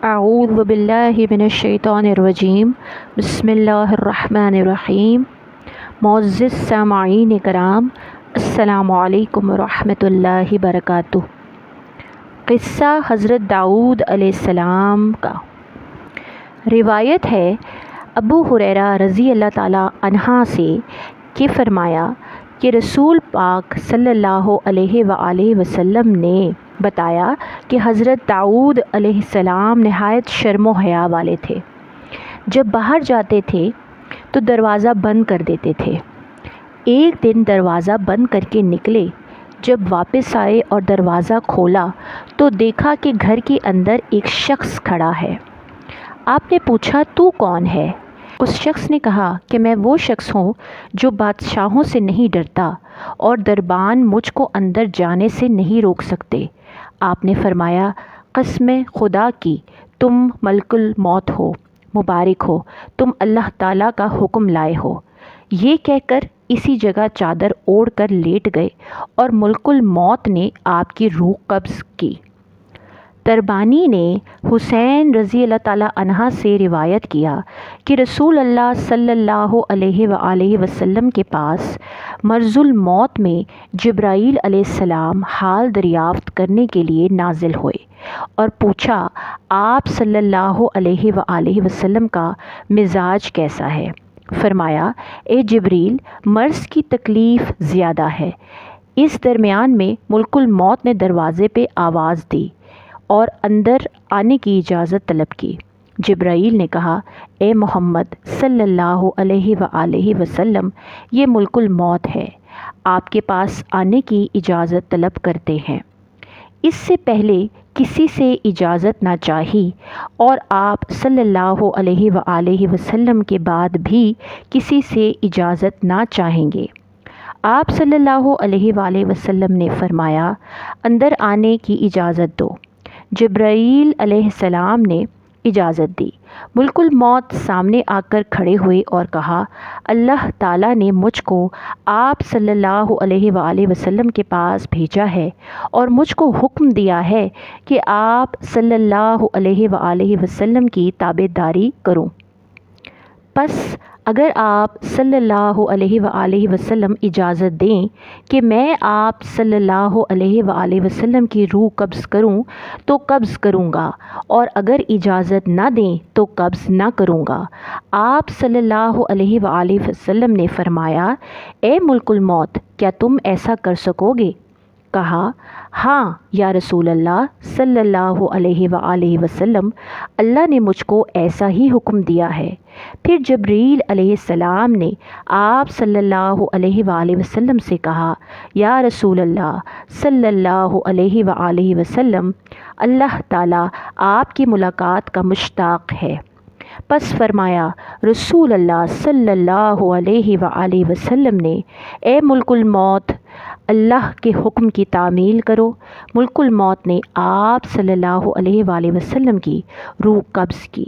اعوذ باللہ من الشیطان الرجیم بسم اللہ الرحمن الرحیم۔ معزز سامعین کرام، السلام علیکم ورحمۃ اللہ وبرکاتہ۔ قصہ حضرت داؤد علیہ السلام کا۔ روایت ہے ابو ہریرہ رضی اللہ تعالیٰ عنہ سے کہ فرمایا کہ رسول پاک صلی اللہ علیہ وآلہ وسلم نے بتایا کہ حضرت داؤد علیہ السلام نہایت شرم و حیا والے تھے۔ جب باہر جاتے تھے تو دروازہ بند کر دیتے تھے۔ ایک دن دروازہ بند کر کے نکلے، جب واپس آئے اور دروازہ کھولا تو دیکھا کہ گھر کے اندر ایک شخص کھڑا ہے۔ آپ نے پوچھا تو کون ہے؟ اس شخص نے کہا کہ میں وہ شخص ہوں جو بادشاہوں سے نہیں ڈرتا اور دربان مجھ کو اندر جانے سے نہیں روک سکتے۔ آپ نے فرمایا قسم خدا کی تم ملک الموت ہو، مبارک ہو، تم اللہ تعالیٰ کا حکم لائے ہو۔ یہ کہہ کر اسی جگہ چادر اوڑھ کر لیٹ گئے اور ملک الموت نے آپ کی روح قبض کی۔ تربانی نے حسین رضی اللہ تعالیٰ عنہ سے روایت کیا کہ رسول اللہ صلی اللہ علیہ وآلہ وسلم کے پاس مرض الموت میں جبرائیل علیہ السلام حال دریافت کرنے کے لیے نازل ہوئے اور پوچھا آپ صلی اللہ علیہ وآلہ وسلم کا مزاج کیسا ہے؟ فرمایا اے جبریل، مرض کی تکلیف زیادہ ہے۔ اس درمیان میں ملک الموت نے دروازے پہ آواز دی اور اندر آنے کی اجازت طلب کی۔ جبرائیل نے کہا اے محمد صلی اللہ علیہ وآلہ وسلم، یہ ملک الموت ہے، آپ کے پاس آنے کی اجازت طلب کرتے ہیں۔ اس سے پہلے کسی سے اجازت نہ چاہی اور آپ صلی اللہ علیہ وآلہ وسلم کے بعد بھی کسی سے اجازت نہ چاہیں گے۔ آپ صلی اللہ علیہ وآلہ وسلم نے فرمایا اندر آنے کی اجازت دو۔ جبرائیل علیہ السلام نے اجازت دی۔ ملک الموت سامنے آ کر کھڑے ہوئے اور کہا اللہ تعالیٰ نے مجھ کو آپ صلی اللہ علیہ وآلہ وسلم کے پاس بھیجا ہے اور مجھ کو حکم دیا ہے کہ آپ صلی اللہ علیہ وآلہ وسلم کی تابعداری کروں۔ پس اگر آپ صلی اللہ علیہ وآلہ وسلم اجازت دیں کہ میں آپ صلی اللہ علیہ وآلہ وسلم کی روح قبض کروں تو قبض کروں گا، اور اگر اجازت نہ دیں تو قبض نہ کروں گا۔ آپ صلی اللہ علیہ وآلہ وسلم نے فرمایا اے ملک الموت، کیا تم ایسا کر سکو گے؟ کہا ہاں یا رسول اللہ صلی اللہ علیہ وآلہ وسلم، اللہ نے مجھ کو ایسا ہی حکم دیا ہے۔ پھر جبریل علیہ السلام نے آپ صلی اللہ علیہ وآلہ وسلم سے کہا یا رسول اللہ صلی اللہ علیہ وآلہ وسلم، اللہ تعالیٰ آپ کی ملاقات کا مشتاق ہے۔ پس فرمایا رسول اللہ صلی اللہ علیہ وآلہ وسلم نے اے ملک الموت، اللہ کے حکم کی تعمیل کرو۔ ملک الموت نے آپ صلی اللہ علیہ وآلہ وسلم کی روح قبض کی۔